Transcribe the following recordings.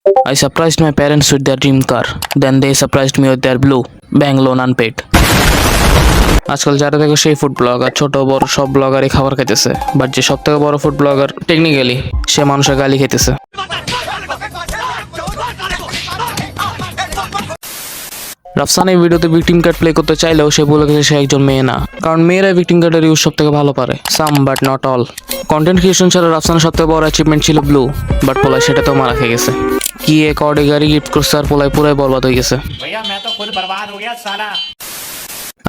I surprised my parents with their dream car. Then they surprised me with their blue bank loan unpaid. আজকাল যারা দেখো সেই food blogger, ছোট বড় সব ব্লগারই খাবার খাইতেছে, বাট যে সব থেকে বড় ফুড ব্লগার টেকনিক্যালি সে মানুষের গালি খেতেছে। রাফসান এই ভিডিওতে ভিকটিম কার্ড প্লে করতে চাইলেও সে বলে গেছে সে একজন মেয়ে না, কারণ মেয়েরা ভিকটিম কার্ডের ইউজ সব থেকে ভালো পারে, some but not all. Content creation ছাড়া রাফসানের সবথেকে বড় অ্যাচিভমেন্ট ছিল ব্লু, বাট পোলায় সেটাতেও মারা খেয়ে গেছে। কি এক অডি গাড়ি গিফট করছে আর পোলায় পুরাই বরবাদ হয়ে গেছে।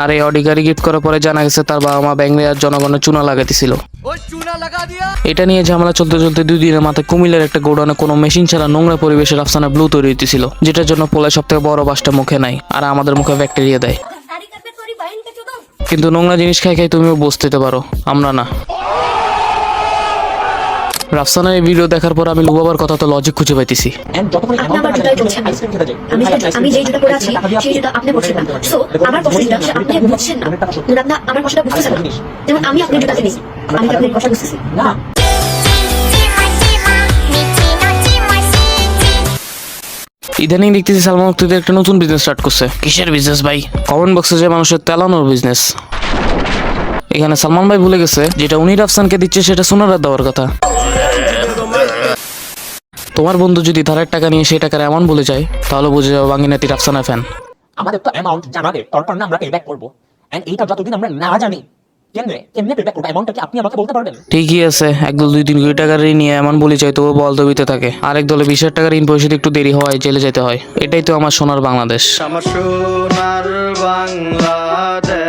আর এই অডি গাড়ি গিফট করার পরে জানা গেছে তার বাবা মা ব্যাংকে আর জনগণের চুনা লাগাইতেছিল। এটা নিয়ে ঝামেলা চলতে চলতে 2 দিনের মাথায় কুমিল্লার একটা গোডাউনে কোনো মেশিন ছাড়া নোংরা পরিবেশে রাফসানের ব্লু তৈরি হইতেছিল, যেটার জন্য পোলায় সব থেকে বড় বাসটা মুখে নাই আর আমাদের মুখে ব্যাকটেরিয়া দেয়। কিন্তু নোংরা জিনিস খাই খাই তুমিও বুঝতে পারো, আমরা না। রাফসানের এই ভিডিও দেখার পর আমি লুবাবার কথা তো লজিক খুঁজে পাইতেছি। আমি যে জুতা পরে আছি সেই জুতা আপনি পরছেন না, সো আমার কষ্ট যেটা সেটা আপনি বুঝছেন না, না আমার কষ্টটা বুঝছেন না, যেমন আমি আপনার জুতা কিনেছি, আমি কি আপনার কষ্ট বুঝতেছি না। ইদানিং দেখতেছি সালমান মুক্তাদির একটা নতুন বিজনেস স্টার্ট করছে। কিসের বিজনেস ভাই? কমেন্ট বক্সে যে মানুষের তেলানোর বিজনেস। এখানে সালমান ভাই ভুলে গেছে যেটা উনি রাফসানকে দিচ্ছে সেটা সোনারা দেওয়ার কথা। তোমার বন্ধু যদি ধারের টাকা নিয়ে সেই টাকার এমন বলে যায় তাহলে বুঝে যাবো বাঙ্গিনাতি রাফসানের ফ্যান। আমাদের তো অ্যামাউন্ট জানাবে, তারপর না আমরা পেব্যাক করব, এন্ড এইটা যতদিন আমরা না জানি কেমনে পেব্যাক করব অ্যামাউন্টটা কি আপনি আমাকে বলতে পারবেন? ঠিকই আছে, একদল 2-3 কোটি টাকার ঋণ নিয়ে এমন বলে চাই তবু বল দবিতে থাকে, আরেক দলে 20,000 টাকার ঋণ পরিশোধ একটু দেরি হওয়ায় জেলে যেতে হয়। এটাই তো আমার সোনার বাংলাদেশ। আমার সোনার বাংলাদেশ,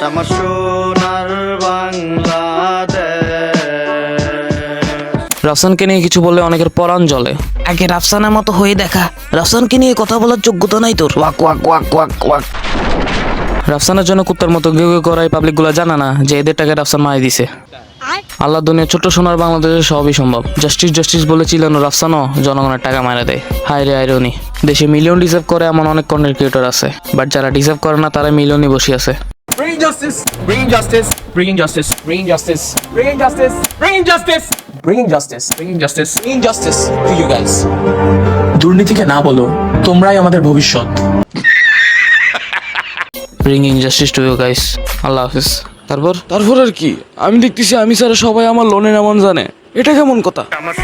আমার সোনার বাংলাদেশ। রাফসানকে নিয়ে কিছু বললে অনেকের পরাণ জ্বলে। আগে রাফসানের মতো হয়ে দেখা, রাফসানকে নিয়ে কথা বলার যোগ্যতা নাই তোর। ওয়াক ওয়াক ওয়াক ওয়াক ওয়াক। রাফসানের জন্য কুত্তার মতো গেউ গেউ করাই পাবলিক গুলা জানা না যে এদের টাকা রাফসান মাই দিছে। আল্লাহ দুনিয়া ছোট সোনার বাংলাদেশে সবই সম্ভব। জাস্টিস জাস্টিস বলে চিলানো রাফসানও জনগণের টাকা মারা দেয়। হায় রে আইরনি, দেশে মিলিয়ন ডিজার্ভ করে এমন অনেক কন্টেন্ট ক্রিয়েটর আছে, বাট যারা ডিজার্ভ করে না তারা মিলিয়নই বসে আছে। Bring justice, bring justice, bring justice, bring justice, bring justice, bring justice, bring justice, bring justice, bring justice to you guys. দুর্নীতিকে না বলো, তোমরাই আমাদের ভবিষ্যৎ। Bring justice to you guys. আল্লাহ হাফিজ। তারপর আর কি? আমি দেখতেছি আমি স্যার সবাই আমার লোনের এমন জানে, এটা কেমন কথা? আমার